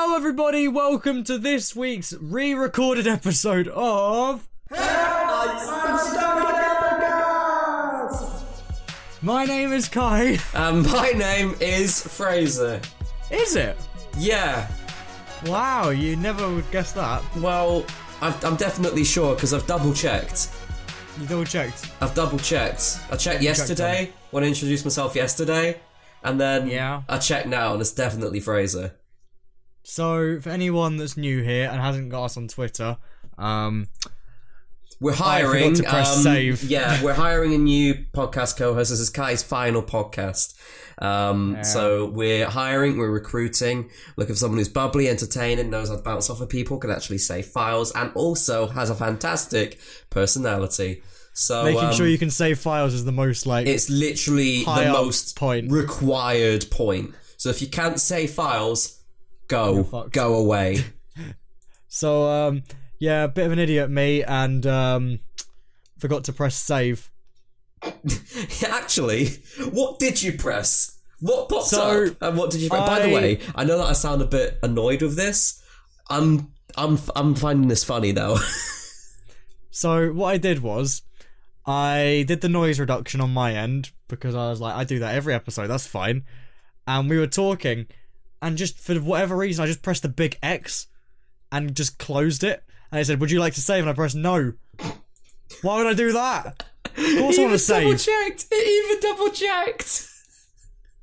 Hello everybody, welcome to this week's re-recorded episode of... My name is Kai. And my name is Fraser. Is it? Yeah. Wow, you never would guess that. Well, I'm definitely sure because I've double checked. You double checked? I've double checked. I checked yesterday when I introduced myself yesterday, and then I checked now and it's definitely Fraser. So, for anyone that's new here and hasn't got us on Twitter, we're hiring. To press save. Yeah, we're hiring a new podcast co-host. This is Kai's final podcast. So we're hiring, we're recruiting, looking for someone who's bubbly, entertaining, knows how to bounce off of people, can actually save files, and also has a fantastic personality. So making sure you can save files is the most it's literally the most required point. So if you can't save files, go away. So yeah, a bit of an idiot me, and forgot to press save. Actually, what did you press? What popped up? And what did you press? By the way, I know that I sound a bit annoyed with this. I'm finding this funny now. So what I did was, I did the noise reduction on my end because I was like, I do that every episode. That's fine. And we were talking, and just for whatever reason, I just pressed the big X and just closed it. And it said, "Would you like to save?" And I pressed no. Why would I do that? Of course I want to save. It even double checked.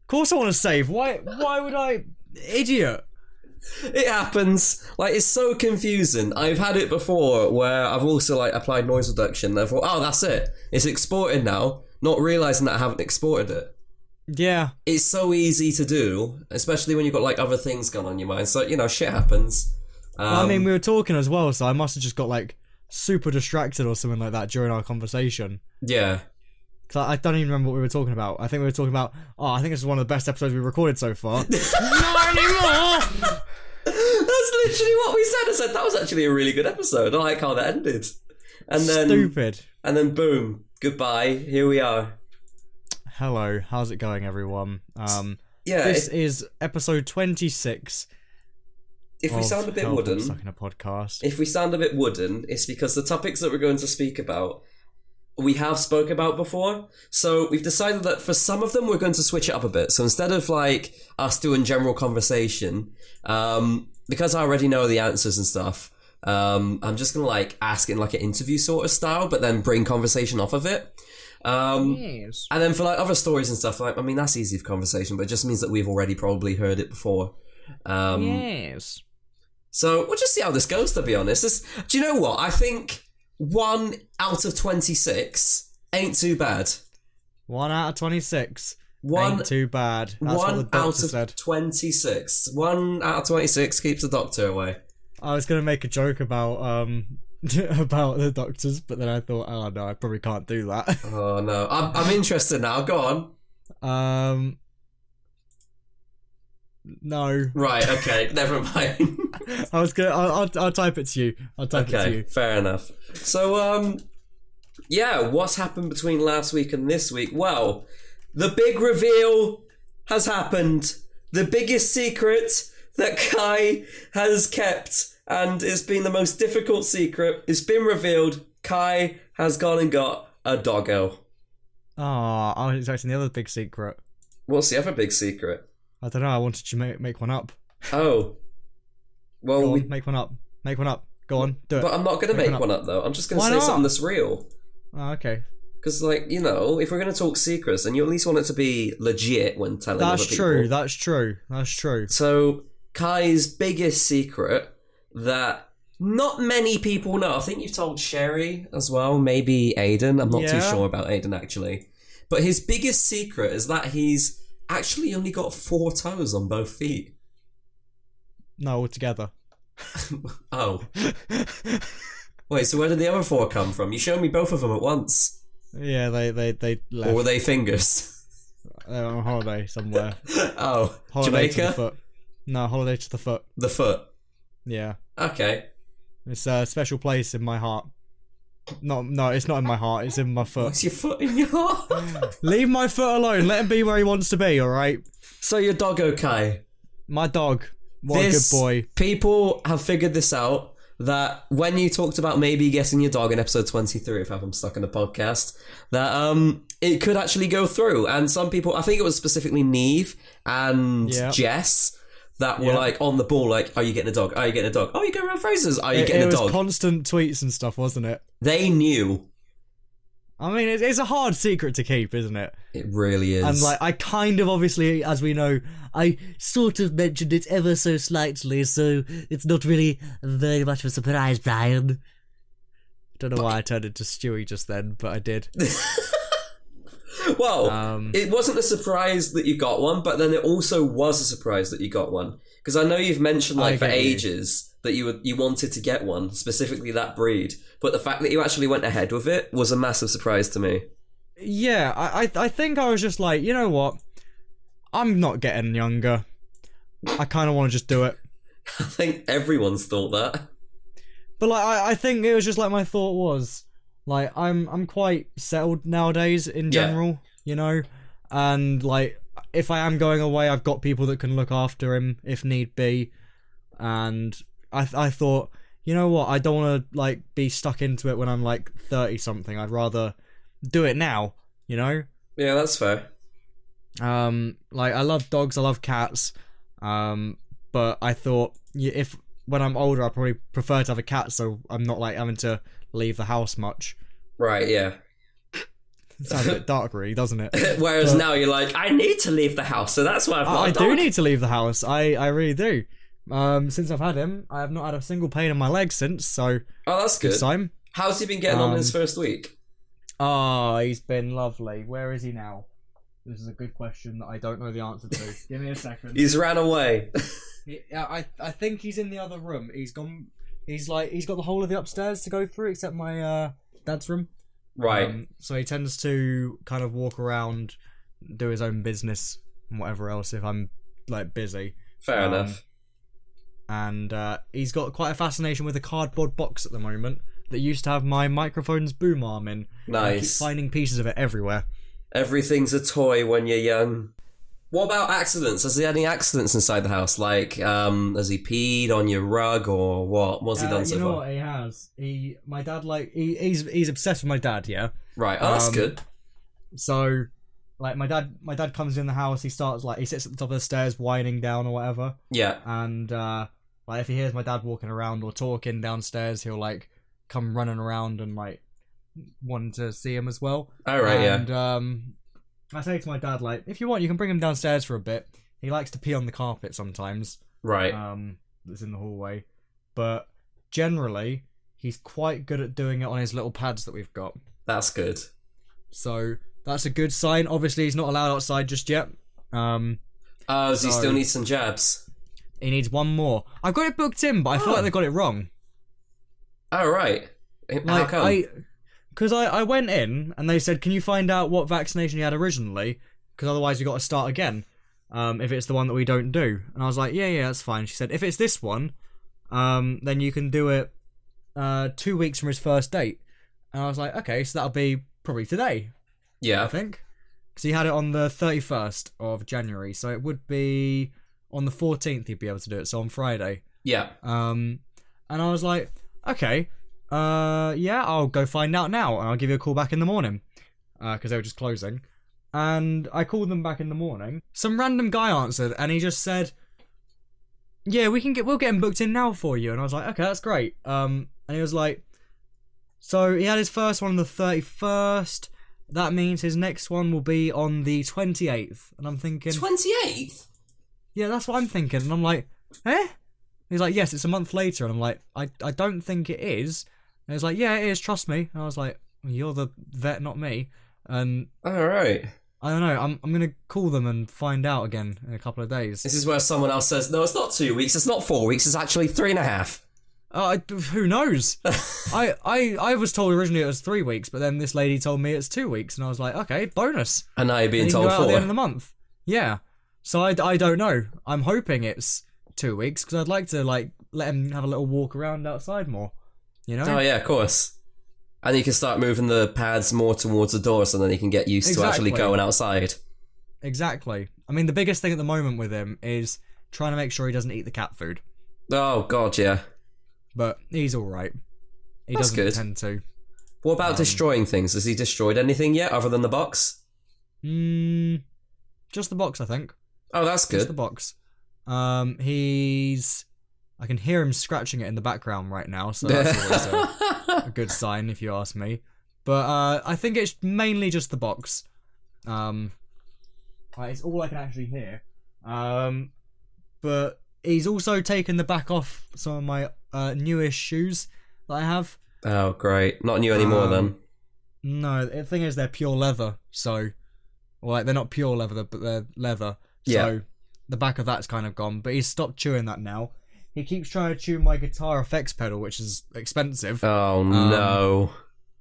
Of course I want to save. Why would I? Idiot. It happens. Like, it's so confusing. I've had it before where I've also applied noise reduction and I thought, oh, that's it. It's exported now, not realising that I haven't exported it. Yeah. It's so easy to do, especially when you've got other things going on in your mind. So, shit happens. I mean, we were talking as well, so I must have just got super distracted or something like that during our conversation. Yeah. Because I don't even remember what we were talking about. I think we were talking about, I think this is one of the best episodes we've recorded so far. Not anymore! That's literally what we said. I said that was actually a really good episode. I like how that ended. And then stupid. And then boom, goodbye. Here we are. Hello, how's it going, everyone? This is episode 26. If we sound a bit wooden, a podcast. If we sound a bit wooden, it's because the topics that we're going to speak about, we have spoke about before. So we've decided that for some of them, we're going to switch it up a bit. So instead of us doing general conversation, because I already know the answers and stuff, I'm just going to ask in an interview sort of style, but then bring conversation off of it. Yes. And then for other stories and stuff, I mean, that's easy for conversation, but it just means that we've already probably heard it before. Yes. So we'll just see how this goes, to be honest. Do you know what? I think 1 out of 26 ain't too bad. 1 out of 26 ain't too bad. That's what the doctor said. 26. 1 out of 26 keeps the doctor away. I was going to make a joke about about the doctors, but then I thought, oh no, I probably can't do that. Oh no. I'm interested now. Go on. No. Right, okay, never mind. I'll type it to you. I'll type it to you. Fair enough. So, what's happened between last week and this week? Well, the big reveal has happened. The biggest secret that Kai has kept, and it's been the most difficult secret, it's been revealed. Kai has gone and got a doggo. I was expecting the other big secret. What's the other big secret? I don't know, I wanted you to make one up. Oh. Well, Go on, make one up. Make one up. Go on, do it. But I'm not going to make one up, though. I'm just going to say something that's real. Oh, okay. Because, if we're going to talk secrets, then you at least want it to be legit when telling other people. That's true. So, Kai's biggest secret that not many people know, I think you've told Sherry as well, maybe Aiden. I'm not too sure about Aiden, actually. But his biggest secret is that he's actually only got 4 toes on both feet. No, altogether. Oh. Wait, so where did the other 4 come from? You showed me both of them at once. Yeah, they left. Or were they fingers? They're on holiday somewhere. Oh, holiday Jamaica? To the foot. No, holiday to the foot. The foot? Yeah. Okay. It's a special place in my heart. No, it's not in my heart, it's in my foot. What's your foot in your heart? Leave my foot alone, let him be where he wants to be, alright? So your doggo Kai. My dog. What a good boy. People have figured this out, that when you talked about maybe getting your dog in episode 23, if I'm stuck in the podcast, that it could actually go through. And some people, I think it was specifically Neve and Jess, that were like on the ball, like, are you getting a dog? Are you getting a dog? Oh, you're going around Fraser's? Are you getting a dog? It was constant tweets and stuff, wasn't it? They knew. I mean, it's a hard secret to keep, isn't it? It really is. And, like, I kind of, obviously, as we know, I sort of mentioned it ever so slightly, so it's not really very much of a surprise, Brian. Don't know why I turned into Stewie just then, but I did. Well, it wasn't a surprise that you got one, but then it also was a surprise that you got one. Because I know you've mentioned, like, for ages that you wanted to get one, specifically that breed. But the fact that you actually went ahead with it was a massive surprise to me. Yeah, I think I was just like, you know what? I'm not getting younger. I kind of want to just do it. I think everyone's thought that. But, like, I think it was just like my thought was, like, I'm quite settled nowadays in general, you know? And, like, if I am going away, I've got people that can look after him if need be. And I thought, you know what? I don't want to, like, be stuck into it when I'm, like, 30-something. I'd rather do it now, you know? Yeah, that's fair. Like, I love dogs, I love cats. But I thought, if when I'm older, I probably prefer to have a cat, so I'm not, like, having to leave the house much. Right, yeah. It sounds a bit dark, really, doesn't it? Whereas now you're like, I need to leave the house, so that's why I've got a dog. I do need to leave the house. I really do. Since I've had him, I have not had a single pain in my legs since, so... Oh, that's good. Time. How's he been getting on in his first week? Oh, he's been lovely. Where is he now? This is a good question that I don't know the answer to. Give me a second. He's ran away. I think he's in the other room. He's gone... He's got the whole of the upstairs to go through, except my dad's room. Right. So he tends to kind of walk around, do his own business, and whatever else if I'm, like, busy. Fair enough. And he's got quite a fascination with a cardboard box at the moment that used to have my microphone's boom arm in. Nice. I keep finding pieces of it everywhere. Everything's a toy when you're young. What about accidents? Has he had any accidents inside the house? Like, has he peed on your rug or what? What's he done so far? You know what he has? My dad, like, he's obsessed with my dad, yeah? Right, oh, that's good. So, like, my dad comes in the house, he starts, like, he sits at the top of the stairs whining down or whatever. Yeah. And, like, if he hears my dad walking around or talking downstairs, he'll, like, come running around and, like, want to see him as well. Oh, right, and, I say to my dad, like, if you want, you can bring him downstairs for a bit. He likes to pee on the carpet sometimes. Right. That's in the hallway. But generally, he's quite good at doing it on his little pads that we've got. That's good. So, that's a good sign. Obviously, he's not allowed outside just yet. Does he still need some jabs? He needs one more. I've got it booked in, but I feel like they got it wrong. Oh, right. How Like, come? Because I went in and they said, can you find out what vaccination you had originally? Because otherwise you've got to start again if it's the one that we don't do. And I was like, yeah, that's fine. She said, if it's this one, then you can do it 2 weeks from his first date. And I was like, okay, so that'll be probably today. Yeah. I think. Because he had it on the 31st of January. So it would be on the 14th he'd be able to do it. So on Friday. Yeah. And I was like, okay. Yeah, I'll go find out now, and I'll give you a call back in the morning, because they were just closing. And I called them back in the morning. Some random guy answered, and he just said, "Yeah, we'll get him booked in now for you." And I was like, "Okay, that's great." And he was like, "So he had his first one on the 31st. That means his next one will be on the 28th." And I'm thinking, 28th? Yeah, that's what I'm thinking. And I'm like, eh? He's like, yes, it's a month later. And I'm like, I don't think it is. And he's like, yeah, it is, trust me. And I was like, you're the vet, not me. And alright. I don't know, I'm going to call them and find out again in a couple of days. This is where someone else says, no, it's not 2 weeks, it's not 4 weeks, it's actually 3.5. Who knows? I was told originally it was 3 weeks, but then this lady told me it's 2 weeks. And I was like, okay, bonus. And now you're being told 4. At the end of the month. Yeah. So I don't know. I'm hoping it's 2 weeks, because I'd like to, like, let him have a little walk around outside more, you know? Oh yeah, of course. And you can start moving the pads more towards the door, so then he can get used to actually going outside. Exactly. I mean, the biggest thing at the moment with him is trying to make sure he doesn't eat the cat food. Oh god, yeah. But he's all right. He That's doesn't good. tend to. What about destroying things? Has he destroyed anything yet, other than the box? Just the box, I think. Oh, that's good. Just the box. He's... I can hear him scratching it in the background right now, so that's always a good sign, if you ask me. But I think it's mainly just the box. It's all I can actually hear. But he's also taken the back off some of my newish shoes that I have. Oh, great. Not new anymore, then. No, the thing is they're pure leather, so... Well, like, they're not pure leather, but they're leather. Yeah. So the back of that's kind of gone, but he's stopped chewing that now. He keeps trying to chew my guitar effects pedal, which is expensive. Oh, no.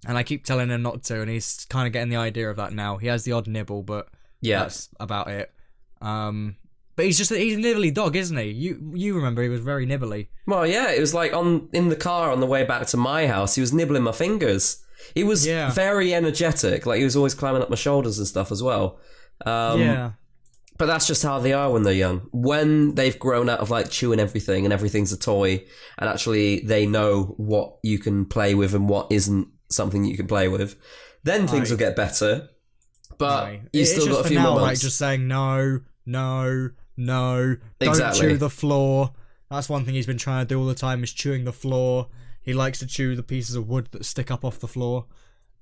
And I keep telling him not to, and he's kind of getting the idea of that now. He has the odd nibble, but that's about it. But he's a nibbly dog, isn't he? You remember he was very nibbly. Well, yeah, it was like in the car on the way back to my house, he was nibbling my fingers. He was very energetic, like he was always climbing up my shoulders and stuff as well. But that's just how they are when they're young. When they've grown out of like chewing everything and everything's a toy, and actually they know what you can play with and what isn't something you can play with, then things will get better. But you still got a few more months. Like just saying no, don't chew the floor. That's one thing he's been trying to do all the time, is chewing the floor. He likes to chew the pieces of wood that stick up off the floor.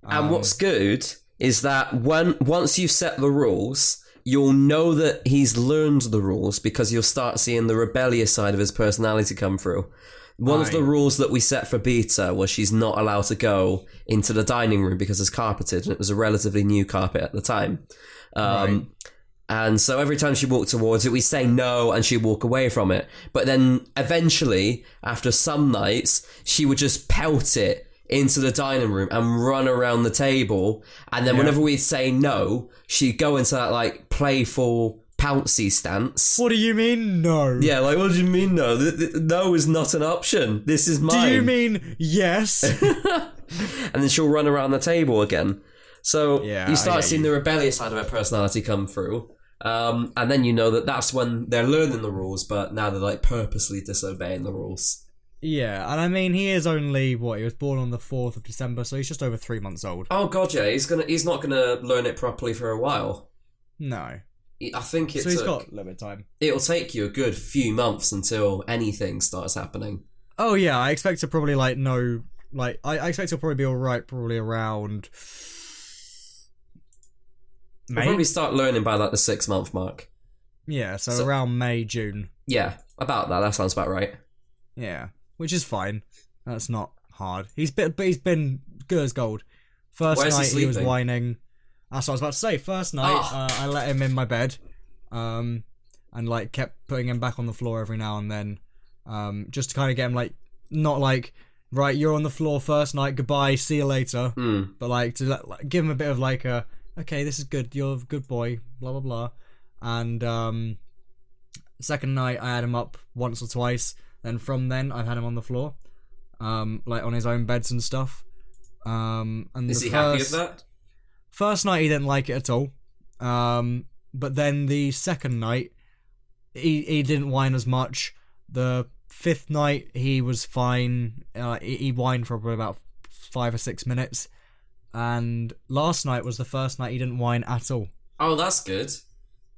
And what's good is that once you've set the rules, you'll know that he's learned the rules, because you'll start seeing the rebellious side of his personality come through. One of the rules that we set for Beta was she's not allowed to go into the dining room because it's carpeted, and it was a relatively new carpet at the time. And so every time she walked towards it, we say no, and she'd walk away from it. But then eventually, after some nights, she would just pelt it into the dining room and run around the table. And then whenever we'd say no, she'd go into that like playful pouncy stance. What do you mean no? Yeah, like, what do you mean no? No is not an option. This is mine. Do you mean yes? And then she'll run around the table again. So you start seeing the rebellious side of her personality come through. And then you know that that's when they're learning the rules, but now they're like purposely disobeying the rules. Yeah, and I mean, he is only, he was born on the 4th of December, so he's just over 3 months old. Oh god, yeah, he's not gonna learn it properly for a while. No. I think so he's got a little bit of time. It'll take you a good few months until anything starts happening. Oh yeah, I expect to probably I expect he'll probably be alright probably around... May? We'll probably start learning by like the 6-month mark. Yeah, so around May, June. Yeah, about that. That sounds about right. Yeah, which is fine. That's not hard. He's been good as gold. First night he was whining. That's what I was about to say. First night I let him in my bed, and like kept putting him back on the floor every now and then, just to kind of get him like not like right, you're on the floor first night, goodbye, see you later, but like to give him a bit of like a okay, this is good, you're a good boy, blah blah blah. And second night I had him up once or twice. Then from then I've had him on the floor, like on his own beds and stuff. And is he happy with that? First night he didn't like it at all. But then the second night he didn't whine as much. The 5th night he was fine. He whined for probably about 5 or 6 minutes. And last night was the first night he didn't whine at all. Oh, that's good.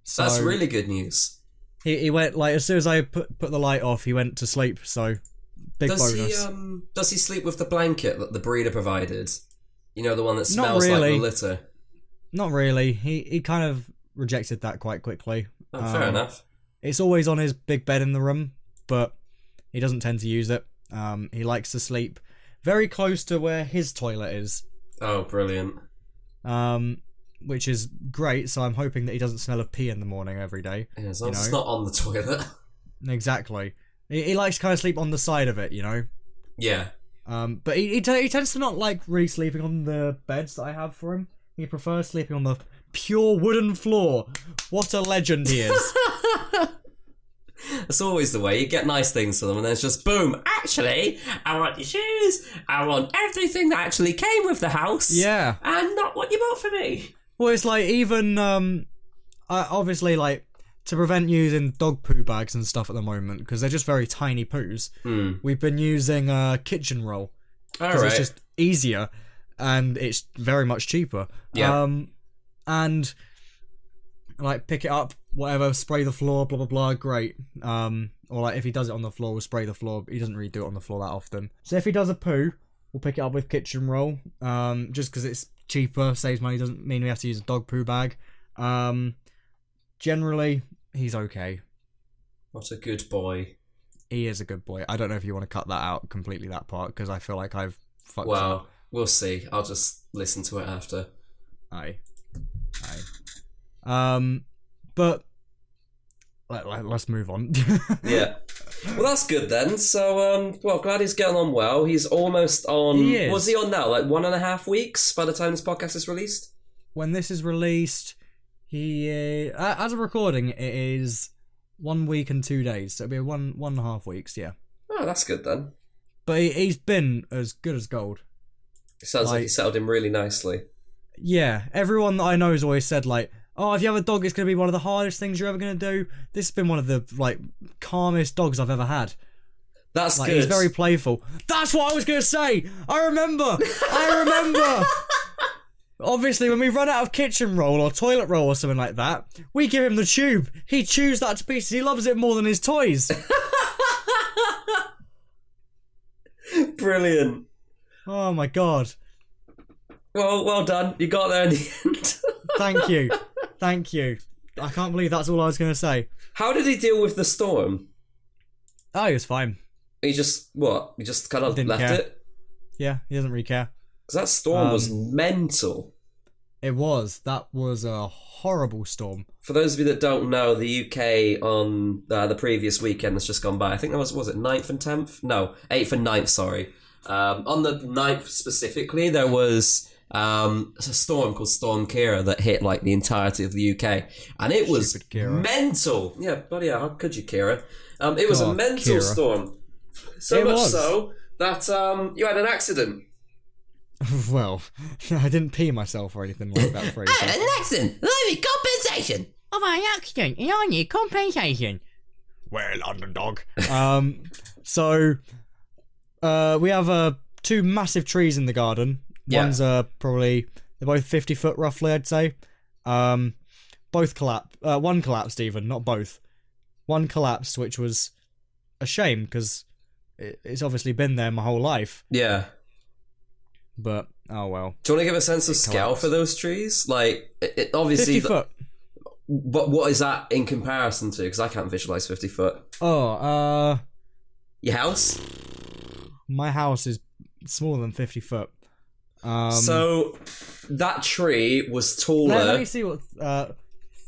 So, that's really good news. He went, like, as soon as I put the light off, he went to sleep, so big bonus. Does he sleep with the blanket that the breeder provided? You know, the one that smells like the litter? Not really. He kind of rejected that quite quickly. Oh, fair enough. It's always on his big bed in the room, but he doesn't tend to use it. He likes to sleep very close to where his toilet is. Oh, brilliant. Which is great, so I'm hoping that he doesn't smell of pee in the morning every day. Yeah, as long as it's not on the toilet. Exactly. He likes to kind of sleep on the side of it, you know? Yeah. But he tends to not like really sleeping on the beds that I have for him. He prefers sleeping on the pure wooden floor. What a legend he is. That's always the way. You get nice things for them, and then it's just boom. Actually, I want your shoes. I want everything that actually came with the house. Yeah. And not what you bought for me. Well, it's like even obviously like to prevent using dog poo bags and stuff at the moment, because they're just very tiny poos, we've been using kitchen roll. Because it's just easier and it's very much cheaper. Yeah. And like pick it up, whatever, spray the floor, blah blah blah, great. Or like if he does it on the floor, we'll spray the floor. He doesn't really do it on the floor that often. So if he does a poo, we'll pick it up with kitchen roll. Just because it's cheaper, saves money, doesn't mean we have to use a dog poo bag. Generally, he's okay. What a good boy. He is a good boy. I don't know if you want to cut that out completely, that part, because I feel like I've fucked up. Well, we'll see. I'll just listen to it after. Aye. But let's move on. Yeah. Well, that's good then. So, glad he's getting on well. He's almost on... He is. What's he on now? Like 1.5 weeks by the time this podcast is released? When this is released, he... as a recording, it is 1 week and 2 days. So it'll be 1.5 weeks, yeah. Oh, that's good then. But he's been as good as gold. It sounds like he settled in really nicely. Yeah, everyone that I know has always said, like, oh, if you have a dog, it's going to be one of the hardest things you're ever going to do. This has been one of the, like, calmest dogs I've ever had. That's like, good. He's very playful. That's what I was going to say! I remember! Obviously, when we run out of kitchen roll or toilet roll or something like that, we give him the tube. He chews that to pieces. He loves it more than his toys. Brilliant. Oh, my God. Well done. You got there in the end. Thank you. I can't believe that's all I was going to say. How did he deal with the storm? Oh, he was fine. He just kind of Didn't left care. it? Yeah, he doesn't really care. Because that storm was mental. It was. That was a horrible storm. For those of you that don't know, the UK on the previous weekend that's just gone by, I think that was it 9th and 10th? No, 8th and 9th, sorry. On the 9th specifically, there was a storm called Storm Kira that hit like the entirety of the UK. And it was mental. Yeah, bloody hell, how could you, Kira? It was a mental Kira. storm. So much so that you had an accident. Well, I didn't pee myself or anything like that, Fraser. I had an accident. I need compensation. Of an accident, and I need compensation. Well, underdog. So, we have 2 massive trees in the garden. Yeah. One's they're both 50 foot roughly, I'd say. Both collapsed. One collapsed even, not both. One collapsed, which was a shame because it's obviously been there my whole life. Yeah. But, oh well. Do you want to give a sense of scale for those trees? Like, it obviously... 50 foot. But what is that in comparison to? Because I can't visualize 50 foot. Oh, Your house? my house is smaller than 50 foot. So, that tree was taller... Let me see what...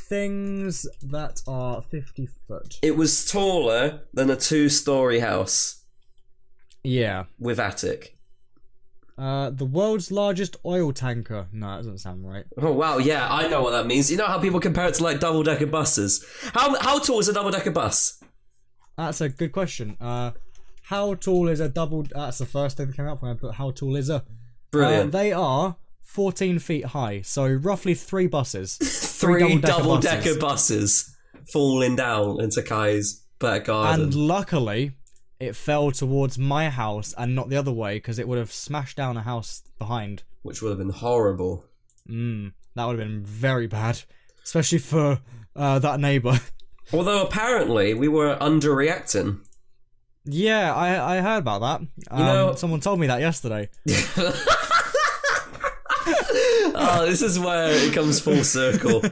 things that are 50 foot. It was taller than a 2-story house. Yeah. With attic. The world's largest oil tanker. No, that doesn't sound right. Oh, wow, yeah, I know what that means. You know how people compare it to, like, double-decker buses? How tall is a double-decker bus? That's a good question. How tall is a double... That's the first thing that came up when I put how tall is a... Brilliant. They are 14 feet high, so roughly 3 buses. 3 double-decker buses falling down into Kai's back garden. And luckily, it fell towards my house and not the other way, because it would have smashed down a house behind. Which would have been horrible. That would have been very bad. Especially for that neighbour. Although apparently we were underreacting. Yeah, I heard about that. Someone told me that yesterday. Oh, this is where it comes full circle.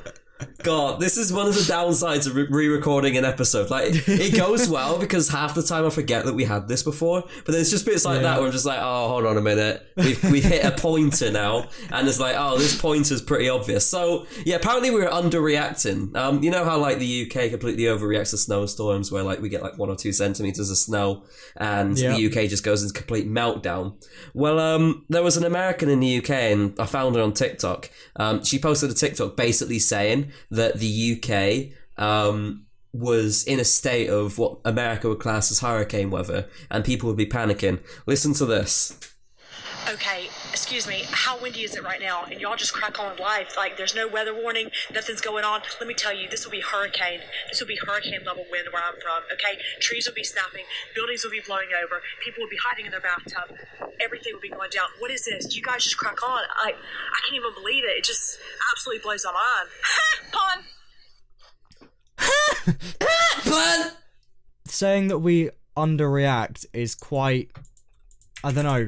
God, this is one of the downsides of re-recording an episode. Like, it goes well because half the time I forget that we had this before, but there's just bits like that where I'm just like, oh, hold on a minute. We've hit a pointer now, and it's like, oh, this pointer's pretty obvious. So, yeah, apparently we were underreacting. You know how, like, the UK completely overreacts to snowstorms where, like, we get, like, 1 or 2 centimetres of snow, and the UK just goes into complete meltdown. Well, there was an American in the UK, and I found her on TikTok. She posted a TikTok basically saying that the UK was in a state of what America would class as hurricane weather, and people would be panicking. Listen to this. Okay, excuse me, how windy is it right now? And y'all just crack on with life. Like, there's no weather warning, nothing's going on. Let me tell you, this will be hurricane. This will be hurricane level wind where I'm from, okay? Trees will be snapping, buildings will be blowing over, people will be hiding in their bathtub, everything will be going down. What is this? You guys just crack on. I can't even believe it. It just absolutely blows my mind. Pun! Pun! Saying that we underreact is quite... I don't know.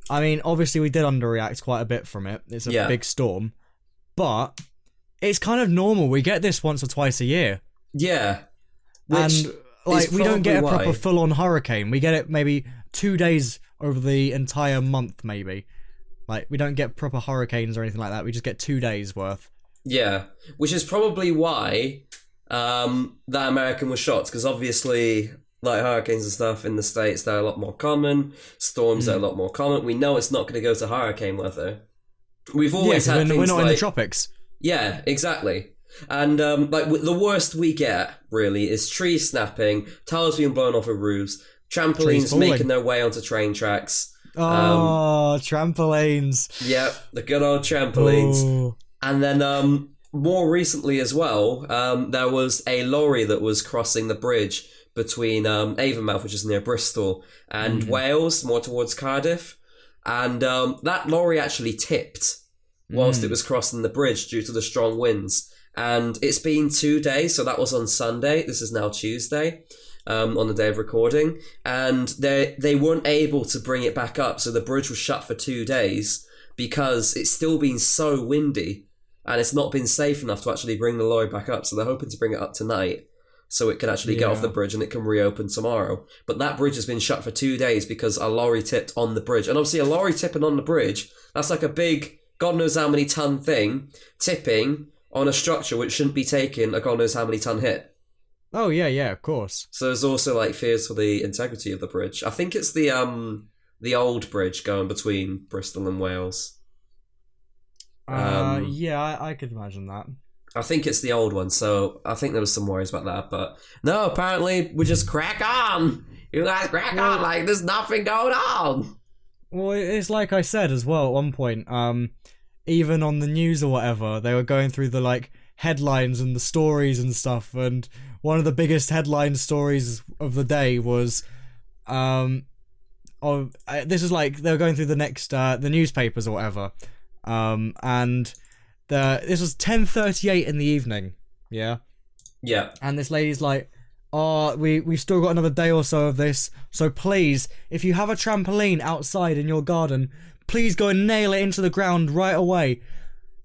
I mean, obviously we did underreact quite a bit from it. It's a big storm. But it's kind of normal. We get this once or twice a year. Yeah. And, like, we don't get a proper full-on hurricane. We get it maybe 2 days over the entire month, maybe. Like, we don't get proper hurricanes or anything like that. We just get 2 days worth. Yeah. Which is probably why that American was shocked. Because obviously... like hurricanes and stuff in the States, they're a lot more common. Storms are a lot more common. We know it's not going to go to hurricane weather. We've always had things we're not like, in the tropics. Yeah, exactly. And like the worst we get, really, is trees snapping, towers being blown off of roofs, trampolines making their way onto train tracks. Oh, trampolines. Yep, the good old trampolines. Oh. And then more recently as well, there was a lorry that was crossing the bridge between Avonmouth, which is near Bristol, and Wales, more towards Cardiff. And that lorry actually tipped whilst it was crossing the bridge due to the strong winds. And it's been 2 days, so that was on Sunday. This is now Tuesday, on the day of recording. And they weren't able to bring it back up, so the bridge was shut for 2 days because it's still been so windy and it's not been safe enough to actually bring the lorry back up. So they're hoping to bring it up tonight, so it can actually get off the bridge and it can reopen tomorrow. But that bridge has been shut for 2 days because a lorry tipped on the bridge. And obviously a lorry tipping on the bridge, that's like a big, God knows how many ton thing, tipping on a structure which shouldn't be taking a God knows how many ton hit. Oh, yeah, of course. So there's also like fears for the integrity of the bridge. I think it's the old bridge going between Bristol and Wales. Yeah, I could imagine that. I think it's the old one, so I think there was some worries about that, but no, apparently we just crack on. You guys crack on like there's nothing going on. Well, it's like I said as well at one point, even on the news or whatever, they were going through the like headlines and the stories and stuff, and one of the biggest headline stories of the day was this is like they were going through the next the newspapers or whatever, and this was 10:38 in the evening, yeah, and this lady's like, oh, we've still got another day or so of this, so please, if you have a trampoline outside in your garden, please go and nail it into the ground right away.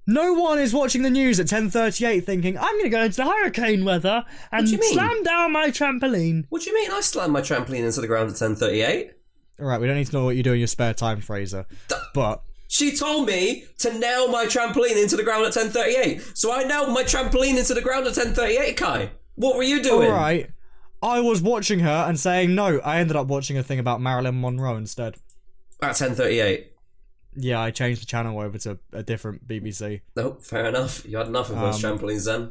No one is watching the news at 10:38 thinking, I'm gonna go into the hurricane weather and slam down my trampoline. What do you mean I slammed my trampoline into the ground at 10:38? Alright, we don't need to know what you do in your spare time, Fraser, but... She told me to nail my trampoline into the ground at 10:38, so I nailed my trampoline into the ground at 10:38, Kai. What were you doing? Alright, I was watching her and saying no. I ended up watching a thing about Marilyn Monroe instead. At 10:38? Yeah, I changed the channel over to a different BBC. Oh, fair enough. You had enough of those trampolines then.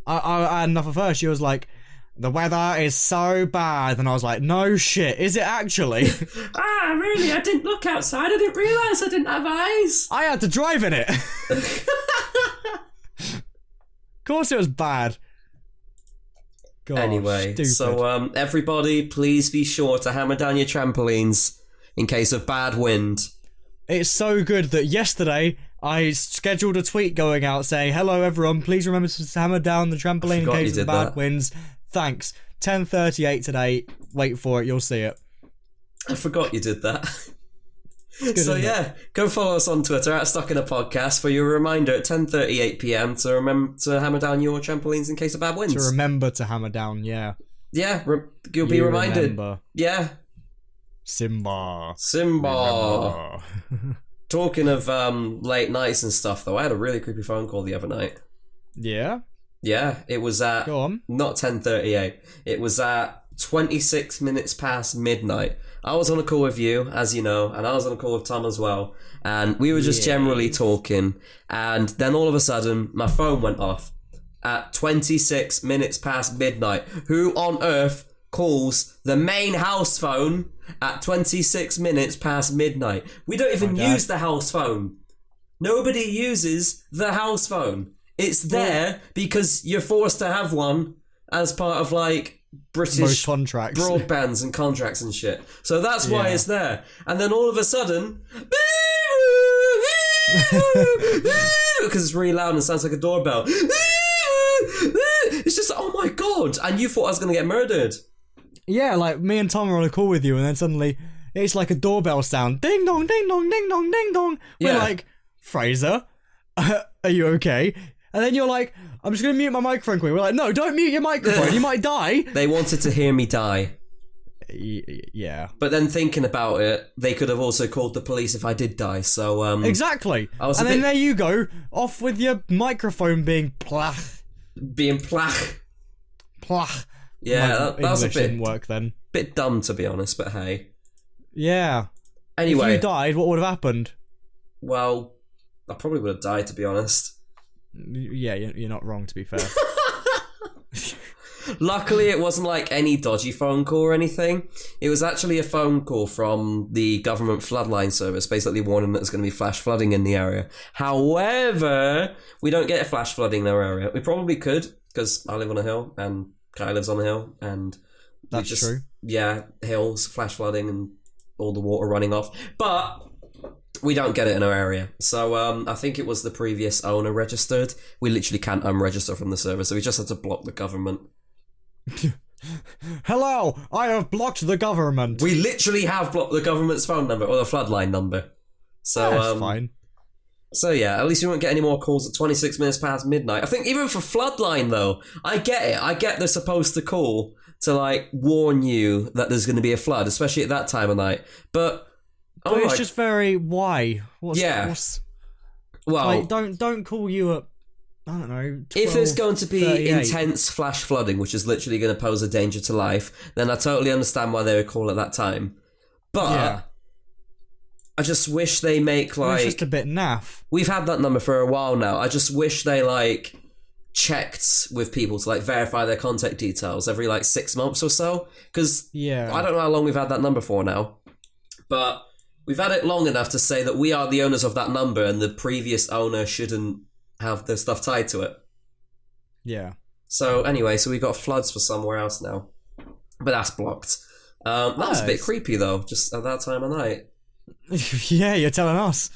I had enough of her. She was like, the weather is so bad. And I was like, no shit, is it actually? Really? I didn't look outside. I didn't realise I didn't have eyes. I had to drive in it. Of course it was bad. Gosh, anyway, stupid. so everybody please be sure to hammer down your trampolines in case of bad wind. It's so good that yesterday I scheduled a tweet going out saying, hello everyone, please remember to hammer down the trampoline in case of bad winds. Thanks. 10:38 today. Wait for it, you'll see it. I forgot you did that. Good, so yeah, go follow us on Twitter at Stuck in a Podcast for your reminder at 10:38 PM to remember to hammer down your trampolines in case of bad winds. To remember to hammer down, yeah. Yeah, you'll be reminded. Remember. Yeah. Simba. Talking of late nights and stuff, though, I had a really creepy phone call the other night. Yeah? Yeah, it was at... Go on. Not 10:38. It was at 26 minutes past midnight. I was on a call with you, as you know, and I was on a call with Tom as well, and we were just generally talking, and then all of a sudden, my phone went off at 26 minutes past midnight. Who on earth calls the main house phone at 26 minutes past midnight. We don't even use the house phone. Nobody uses the house phone. It's there because you're forced to have one as part of like British most contracts, broadbands and contracts and shit. So that's why it's there. And then all of a sudden, because it's really loud and sounds like a doorbell. It's just, oh my god! And you thought I was going to get murdered. Yeah, like me and Tom are on a call with you, and then suddenly it's like a doorbell sound. Ding dong, ding dong, ding dong, ding dong. We're like, Fraser, are you okay? And then you're like, I'm just going to mute my microphone quick. We're like, no, don't mute your microphone. You might die. They wanted to hear me die. Yeah. But then thinking about it, they could have also called the police if I did die, so... Exactly. And then there you go, off with your microphone being plach. Being plach. Plach. Yeah, that was a bit... didn't work then. Bit dumb, to be honest, but hey. Yeah. Anyway. If you died, what would have happened? Well, I probably would have died, to be honest. Yeah, you're not wrong, to be fair. Luckily, it wasn't like any dodgy phone call or anything. It was actually a phone call from the government floodline service, basically warning that there's going to be flash flooding in the area. However, we don't get a flash flooding in our area. We probably could, because I live on a hill, and Kai lives on a hill, and... That's true. Yeah, hills, flash flooding, and all the water running off. But... we don't get it in our area. So I think it was the previous owner registered. We literally can't unregister from the service, so we just had to block the government. Hello, I have blocked the government. We literally have blocked the government's phone number, or the floodline number. So that's fine. So yeah, at least we won't get any more calls at 26 minutes past midnight. I think even for floodline though, I get it. I get they're supposed to call to like warn you that there's going to be a flood, especially at that time of night. But it's just very why? Well, like, don't call you at, I don't know, 12, if there's going to be 38. intense flash flooding, which is literally going to pose a danger to life, then I totally understand why they would call at that time. But I just wish they make like... it's just a bit naff. We've had that number for a while now. I just wish they like checked with people to like verify their contact details every like 6 months or so. Because I don't know how long we've had that number for now. But... we've had it long enough to say that we are the owners of that number and the previous owner shouldn't have their stuff tied to it. Yeah. So anyway, so we got floods for somewhere else now. But that's blocked. That was a bit creepy though, just at that time of night. Yeah, you're telling us.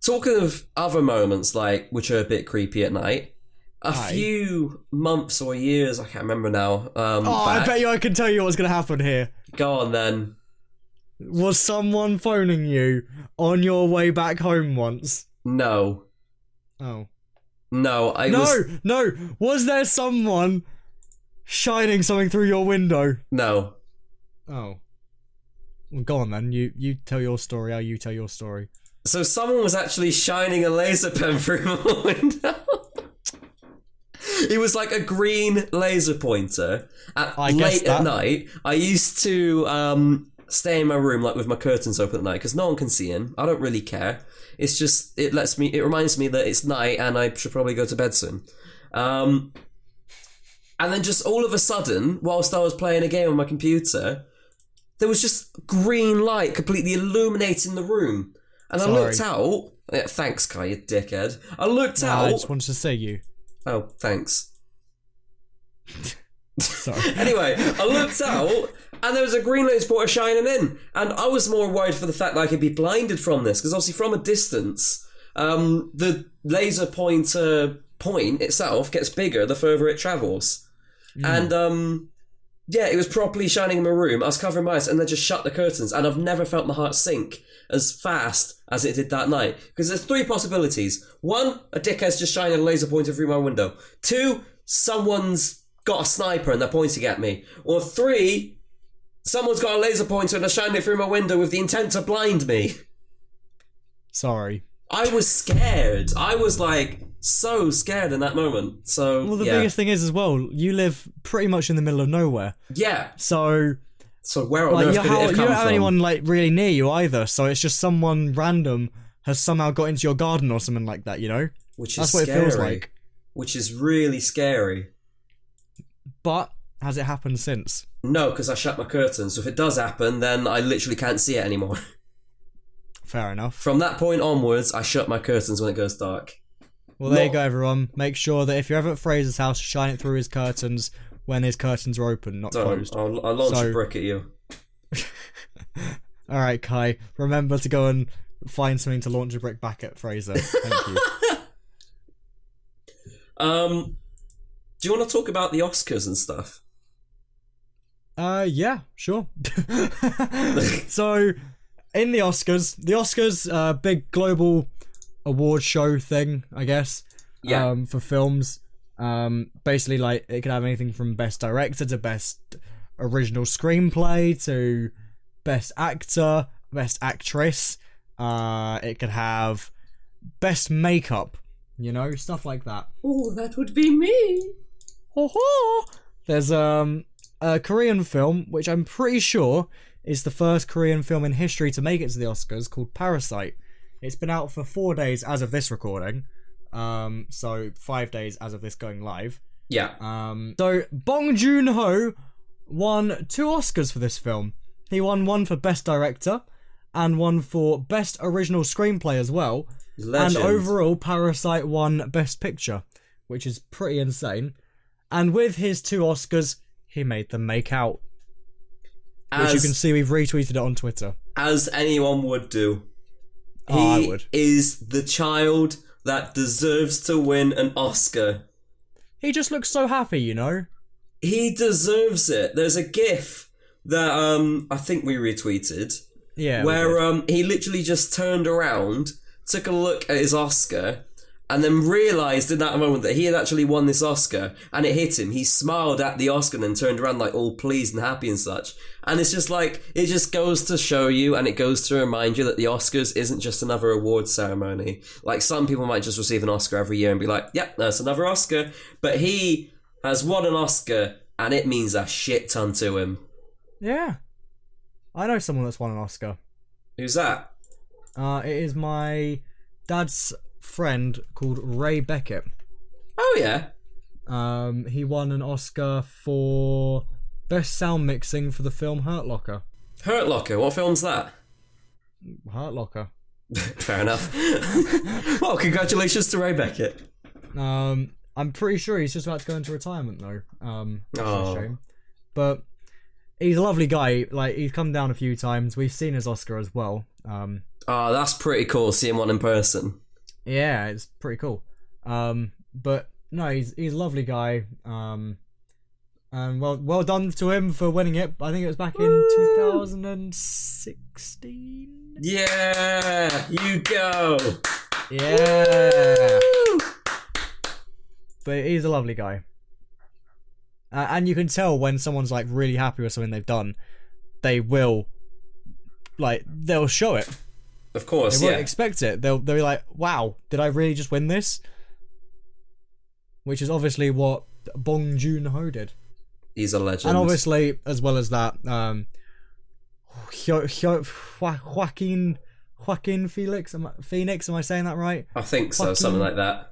Talking of other moments like which are a bit creepy at night, a few months or years, I can't remember now. Back, I bet you I can tell you what's going to happen here. Go on then. Was someone phoning you on your way back home once? No. Oh. No, No! Was there someone shining something through your window? No. Oh. Well, go on then. You tell your story how you tell your story. So someone was actually shining a laser pen through my window. It was like a green laser pointer. Late at night, I used to... stay in my room like with my curtains open at night because no one can see in. I don't really care. It's just it reminds me that it's night and I should probably go to bed soon. And then just all of a sudden, whilst I was playing a game on my computer, there was just green light completely illuminating the room. And I looked out. Yeah, thanks, Kai, you dickhead. I looked out. I just wanted to say you. Oh, thanks. Sorry. Anyway, I looked out. And there was a green laser pointer shining in. And I was more worried for the fact that I could be blinded from this. Because obviously from a distance, the laser pointer point itself gets bigger the further it travels. And, it was properly shining in my room. I was covering my eyes and then just shut the curtains. And I've never felt my heart sink as fast as it did that night. Because there's three possibilities. One, a dickhead's just shining a laser pointer through my window. Two, someone's got a sniper and they're pointing at me. Or three... someone's got a laser pointer and they're shining it through my window with the intent to blind me. Sorry. I was scared. I was like so scared in that moment. So the biggest thing is as well, you live pretty much in the middle of nowhere. Yeah. So where on earth could it have come you don't have from? anyone like really near you either. So it's just someone random has somehow got into your garden or something like that. You know, That's what scary, it feels like. Which is really scary. But has it happened since? No, because I shut my curtains. So if it does happen, then I literally can't see it anymore. Fair enough. From that point onwards, I shut my curtains when it goes dark. Well, there you go, everyone. Make sure that if you're ever at Fraser's house, shine it through his curtains when his curtains are open, not closed. I'll launch a brick at you. Alright, Kai. Remember to go and find something to launch a brick back at Fraser. Thank you. Do you want to talk about the Oscars and stuff? Yeah, sure. So, in the Oscars, big global award show thing, I guess. Yeah. For films. Basically, like, it could have anything from best director to best original screenplay to best actor, best actress. It could have best makeup, stuff like that. Oh, that would be me. Ho-ho! There's a Korean film, which I'm pretty sure is the first Korean film in history to make it to the Oscars, called Parasite. It's been out for 4 days as of this recording, so 5 days as of this going live. Yeah. So Bong Joon-ho won 2 Oscars for this film. He won one for Best Director and one for Best Original Screenplay as well. Legend. And overall, Parasite won Best Picture, which is pretty insane. And with his 2 Oscars, he made them make out. Which you can see we've retweeted it on Twitter. As anyone would do. I would. He is the child that deserves to win an Oscar. He just looks so happy, He deserves it. There's a GIF that I think we retweeted. Yeah. Where he literally just turned around, took a look at his Oscar, and then realised in that moment that he had actually won this Oscar, and it hit him. He smiled at the Oscar and then turned around like all pleased and happy and such. And it's just like, it just goes to show you, and it goes to remind you that the Oscars isn't just another awards ceremony. Like, some people might just receive an Oscar every year and be like, yep, that's another Oscar. But he has won an Oscar, and it means a shit ton to him. Yeah. I know someone that's won an Oscar. Who's that? It is my dad's friend called Ray Beckett. Oh, yeah. He won an Oscar for Best Sound Mixing for the film Hurt Locker. Hurt Locker? What film's that? Hurt Locker. Fair enough. Well, congratulations to Ray Beckett. I'm pretty sure he's just about to go into retirement, though. Which is a shame. But he's a lovely guy. Like, he's come down a few times. We've seen his Oscar as well. That's pretty cool, seeing one in person. Yeah, it's pretty cool. But no, he's a lovely guy. And well done to him for winning it. I think it was back in 2016. Yeah, you go. Yeah. Woo! But he's a lovely guy. And you can tell when someone's like really happy with something they've done, they'll show it. Of course, they won't expect it. They'll be like, "Wow, did I really just win this?" Which is obviously what Bong Joon-ho did. He's a legend. And obviously, as well as that, Joaquin Phoenix. Am I saying that right? I think so, something like that.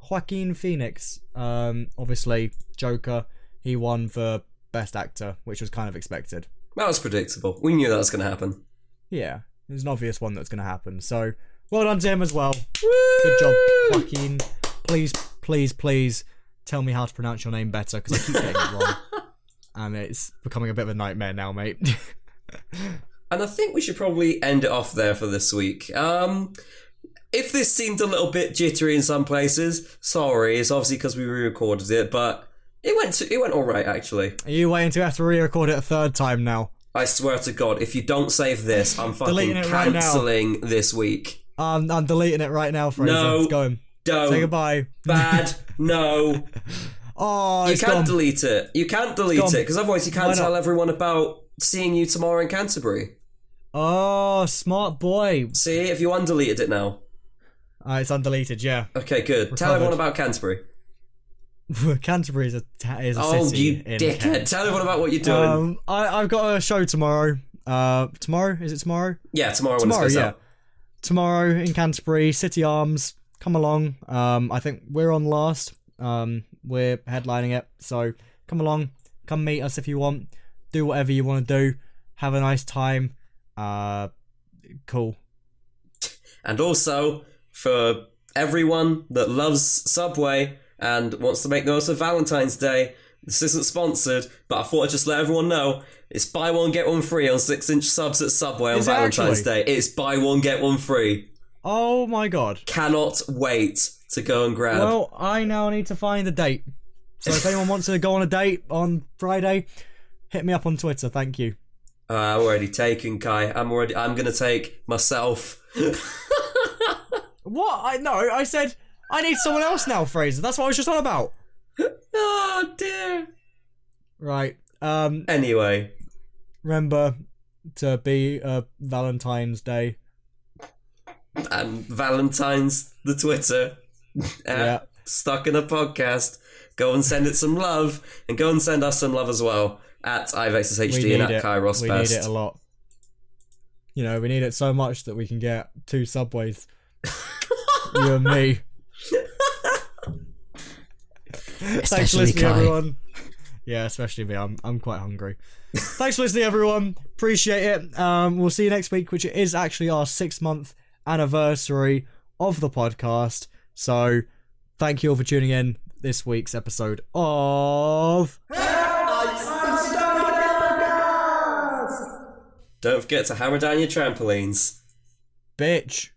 Joaquin Phoenix. Obviously, Joker. He won for Best Actor, which was kind of expected. That was predictable. We knew that was going to happen. Yeah, there's an obvious one that's going to happen. So, well done to him as well. Woo! Good job, Joaquin. Please tell me how to pronounce your name better, because I keep getting it wrong. And it's becoming a bit of a nightmare now, mate. And I think we should probably end it off there for this week. If this seemed a little bit jittery in some places, sorry. It's obviously because we re-recorded it, but it went all right, actually. Are you waiting to have to re-record it a third time now? I swear to God, if you don't save this, I'm fucking cancelling this week. I'm deleting it right now, Fraser. No, it's going. Don't. Say goodbye. Bad. No. Oh, you can't delete it. You can't delete it, because otherwise you can't tell everyone about seeing you tomorrow in Canterbury. Oh, smart boy. See, if you undeleted it now. It's undeleted, yeah. Okay, good. Tell everyone about Canterbury. Canterbury is a city. Oh, you dickhead. Tell everyone about what you're doing. I've got a show tomorrow. Tomorrow? Is it tomorrow? Yeah, tomorrow when it goes out. Tomorrow in Canterbury, City Arms. Come along. I think we're on last. We're headlining it. So come along. Come meet us if you want. do whatever you want to do. Have a nice time. Cool. And also, for everyone that loves Subway and wants to make the most of Valentine's Day, this isn't sponsored, but I thought I'd just let everyone know, it's buy one, get one free on 6-inch subs at Subway on Valentine's Day. It's buy one, get one free. Oh my god. Cannot wait to go and grab. Well, I now need to find a date. So if anyone wants to go on a date on Friday, hit me up on Twitter, thank you. Already taken, Kai. I'm gonna take myself. What? I said I need someone else now, Fraser. That's what I was just on about. Oh dear. Right. Anyway. Remember to be Valentine's Day. And Valentine's the Twitter. Yeah. Stuck in a podcast. Go and send it some love. And go and send us some love as well. At iVexusHD and at Kai Ross-Best. We need it a lot. You know, we need it so much that we can get 2 Subways. You and me. Thanks for listening, everyone. Yeah, especially me. I'm quite hungry. Thanks for listening, everyone. Appreciate it. We'll see you next week, which is actually our 6-month anniversary of the podcast. So, thank you all for tuning in this week's episode of... Don't forget to hammer down your trampolines. Bitch.